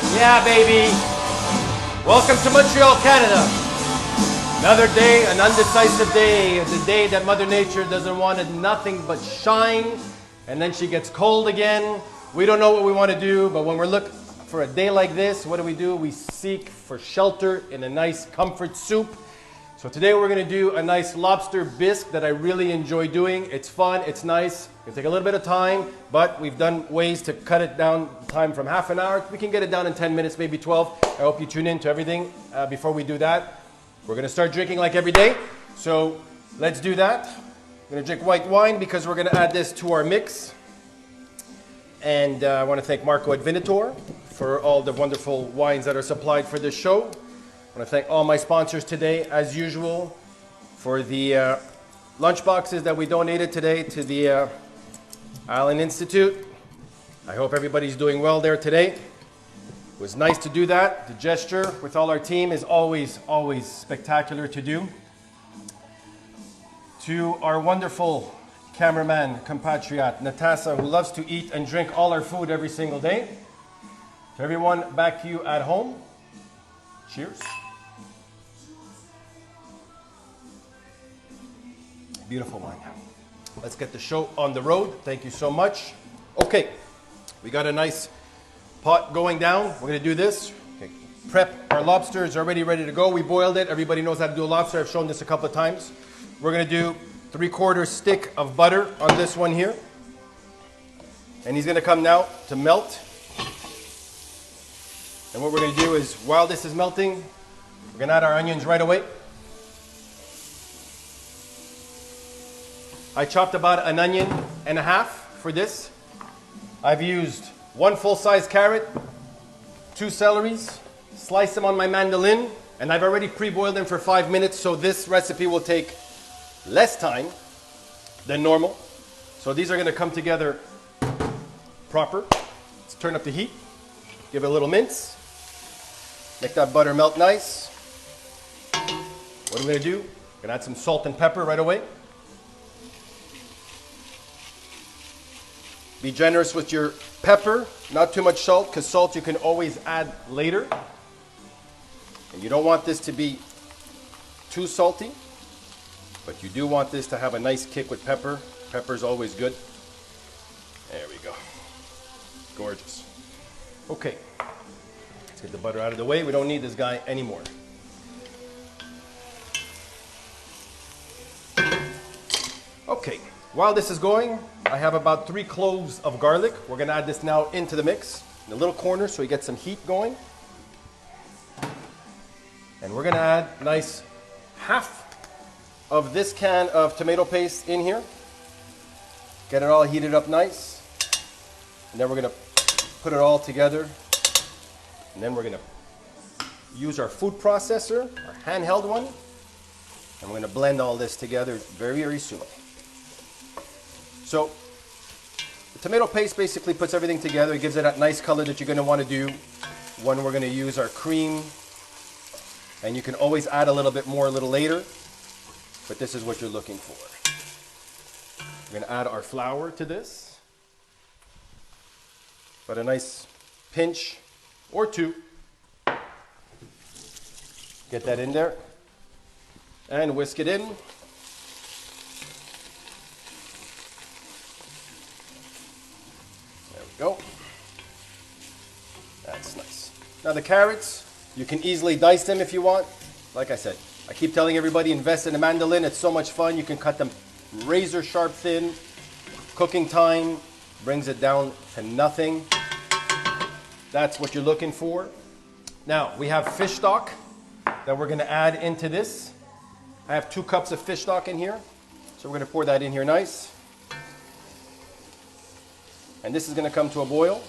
Yeah, baby. Welcome to Montreal, Canada. Another day, an undecisive day. The day that Mother Nature doesn't want it nothing but shine, and then she gets cold again. We don't know what we want to do, but when we're looking for a day like this, what do? We seek for shelter in a nice comfort soup. So today we're going to do a nice lobster bisque that I really enjoy doing. It's fun, it's nice. It's going to take a little bit of time, but we've done ways to cut it down time from half an hour. We can get it down in 10 minutes, maybe 12. I hope you tune in to everything before we do that. We're going to start drinking like every day. So let's do that. I'm going to drink white wine because we're going to add this to our mix. And I want to thank Marco at Venator for all the wonderful wines that are supplied for this show. I want to thank all my sponsors today, as usual, for the lunch boxes that we donated today to the Allen Institute. I hope everybody's doing well there today. It was nice to do that. The gesture with all our team is always, always spectacular to do. To our wonderful cameraman, compatriot, Natasa, who loves to eat and drink all our food every single day. To everyone back to you at home, cheers. Beautiful wine. Let's get the show on the road. Thank you so much. Okay, we got a nice pot going down. We're going to do this. Okay. Prep our lobster is already ready to go. We boiled it. Everybody knows how to do a lobster. I've shown this a couple of times. We're going to do 3/4 stick of butter on this one here. And he's going to come now to melt. And what we're going to do is, while this is melting, we're going to add our onions right away. I chopped about 1.5 onions for this. I've used 1 full-size carrot, 2 celeries, sliced them on my mandolin, and I've already pre-boiled them for 5 minutes, so this recipe will take less time than normal. So these are going to come together proper. Let's turn up the heat, give it a little mince, make that butter melt nice. What are we going to do? We're going to add some salt and pepper right away. Be generous with your pepper, not too much salt, because salt you can always add later. And you don't want this to be too salty, but you do want this to have a nice kick with pepper. Pepper's always good. There we go. Gorgeous. Okay, let's get the butter out of the way. We don't need this guy anymore. Okay. While this is going, I have about 3 cloves of garlic. We're going to add this now into the mix in the little corner so we get some heat going. And we're going to add nice half of this can of tomato paste in here. Get it all heated up nice. And then we're going to put it all together. And then we're going to use our food processor, our handheld one. And we're going to blend all this together very, very soon. So the tomato paste basically puts everything together. It gives it that nice color that you're going to want to do when we're going to use our cream. And you can always add a little bit more a little later, but this is what you're looking for. We're going to add our flour to this. But a nice pinch or 2. Get that in there and whisk it in. Go. That's nice. Now the carrots, you can easily dice them if you want. Like I said, I keep telling everybody, invest in a mandolin. It's so much fun. You can cut them razor sharp thin. Cooking time brings it down to nothing. That's what you're looking for. Now we have fish stock that we're going to add into this. I have 2 cups of fish stock in here. So we're going to pour that in here nice. And this is going to come to a boil.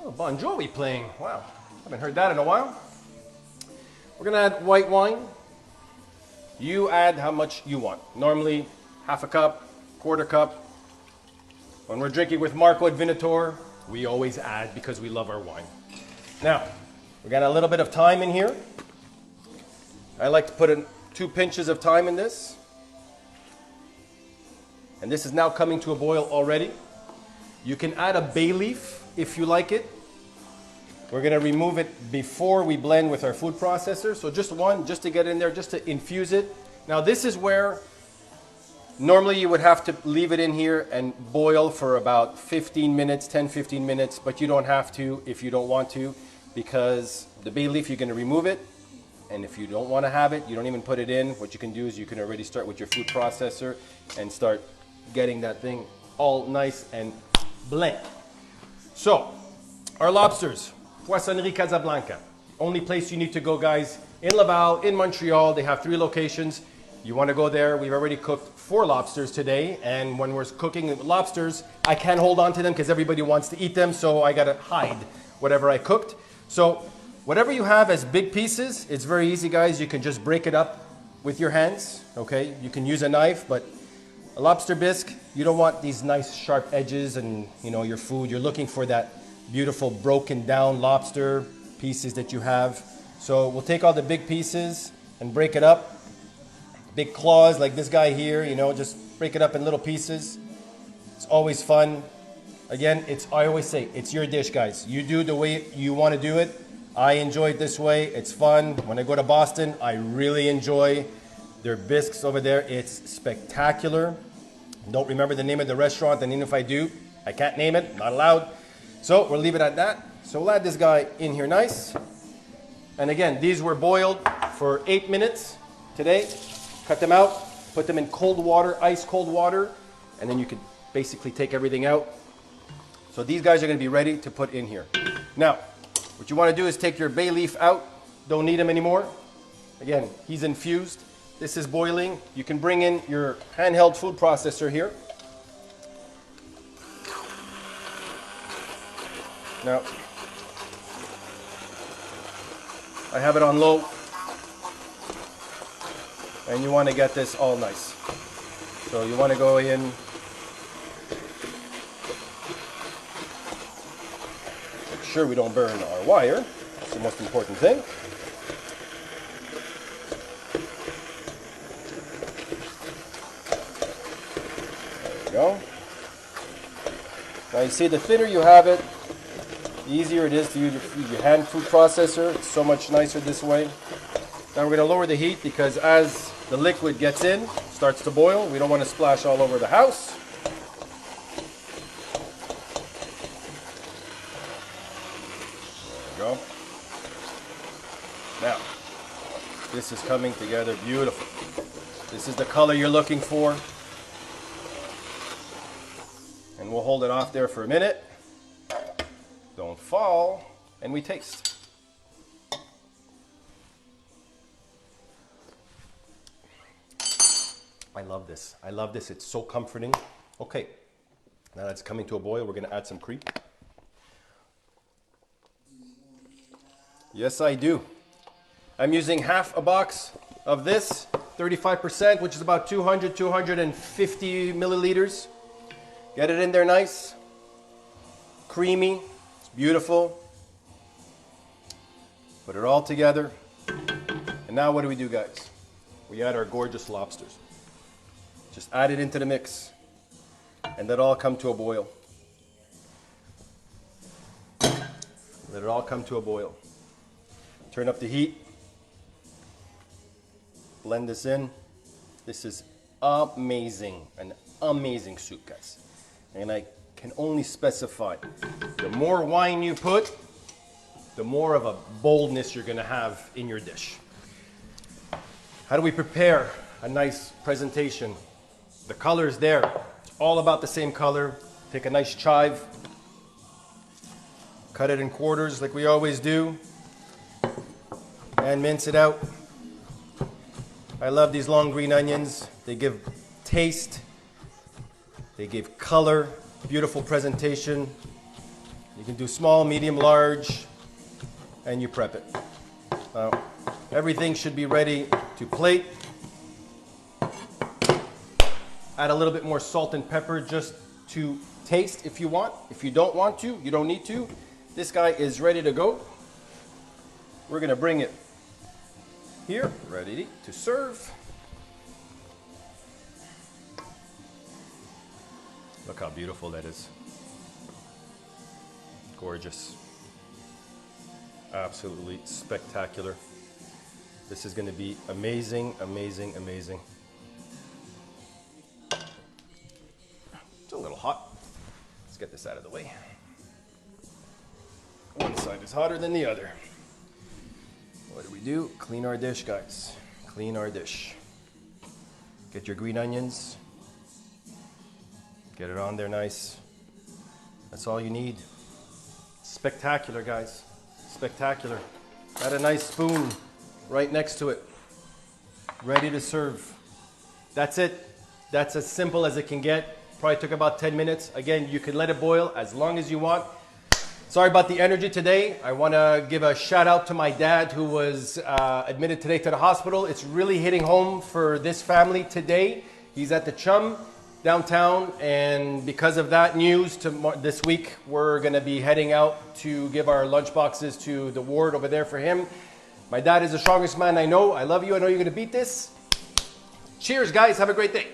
Oh, Bon Jovi playing. Wow, haven't heard that in a while. We're going to add white wine. You add how much you want. Normally, 1/2 cup, 1/4 cup. When we're drinking with Marco at Venator, we always add because we love our wine. Now, we got a little bit of thyme in here. I like to put in 2 pinches of thyme in this. And this is now coming to a boil already. You can add a bay leaf if you like it. We're gonna remove it before we blend with our food processor. So just one, just to get in there, just to infuse it. Now this is where normally you would have to leave it in here and boil for about 15 minutes, 10, 15 minutes, but you don't have to if you don't want to, because the bay leaf, you're gonna remove it. And if you don't wanna have it, you don't even put it in. What you can do is you can already start with your food processor and start getting that thing all nice and blend. So, our lobsters, Poissonnerie Casablanca. Only place you need to go, guys, in Laval, in Montreal. They have 3 locations. You want to go there. We've already cooked 4 lobsters today, and when we're cooking lobsters, I can't hold on to them because everybody wants to eat them, so I gotta hide whatever I cooked. So whatever you have as big pieces, it's very easy, guys. You can just break it up with your hands, okay? You can use a knife, but a lobster bisque, you don't want these nice sharp edges and, you know, your food. You're looking for that beautiful broken down lobster pieces that you have. So we'll take all the big pieces and break it up. Big claws like this guy here, you know, just break it up in little pieces. It's always fun. Again, I always say, it's your dish, guys. You do the way you want to do it. I enjoy it this way. It's fun. When I go to Boston, I really enjoy their bisques over there. It's spectacular. Don't remember the name of the restaurant, and even if I do, I can't name it, not allowed. So we'll leave it at that. So we'll add this guy in here nice. And again, these were boiled for 8 minutes today. Cut them out, put them in cold water, ice cold water, and then you can basically take everything out. So these guys are gonna be ready to put in here. Now, what you wanna do is take your bay leaf out. Don't need him anymore. Again, he's infused. This is boiling. You can bring in your handheld food processor here. Now, I have it on low. And you want to get this all nice. So you want to go in. Make sure we don't burn our wire. That's the most important thing. There we go. Now you see, the thinner you have it, the easier it is to use your hand food processor. It's so much nicer this way. Now we're going to lower the heat because as the liquid gets in, starts to boil, we don't want to splash all over the house. There we go. Now, this is coming together beautiful. This is the color you're looking for. And we'll hold it off there for a minute. Don't fall, and we taste. I love this. I love this. It's so comforting. Okay, now that's coming to a boil. We're going to add some cream. Yes, I do. I'm using half a box of this, 35%, which is about 200, 250 milliliters. Get it in there nice. Creamy. It's beautiful. Put it all together. And now what do we do, guys? We add our gorgeous lobsters. Just add it into the mix and let it all come to a boil. Let it all come to a boil. Turn up the heat. Blend this in. This is amazing, an amazing soup, guys. And I can only specify, the more wine you put, the more of a boldness you're gonna have in your dish. How do we prepare a nice presentation? The color is there. It's all about the same color. Take a nice chive. Cut it in quarters like we always do. And mince it out. I love these long green onions. They give taste. They give color. Beautiful presentation. You can do small, medium, large. And you prep it. Now, everything should be ready to plate. Add a little bit more salt and pepper just to taste if you want. If you don't want to, you don't need to. This guy is ready to go. We're gonna bring it here, ready to serve. Look how beautiful that is. gorgeous. Absolutely spectacular. This is going to be amazing, amazing, amazing. It's a little hot. Let's get this out of the way. One side is hotter than the other. What do? Clean our dish, guys. Clean our dish. Get your green onions. Get it on there nice. That's all you need. Spectacular, guys. Spectacular. Got a nice spoon right next to it. Ready to serve. That's it. That's as simple as it can get. Probably took about 10 minutes. Again, you can let it boil as long as you want. Sorry about the energy today. I want to give a shout out to my dad who was admitted today to the hospital. It's really hitting home for this family today. He's at the Chum downtown, and because of that news, this week we're going to be heading out to give our lunch boxes to the ward over there for him. My dad is the strongest man I know. I love you. I know you're going to beat this. Cheers, guys. Have a great day.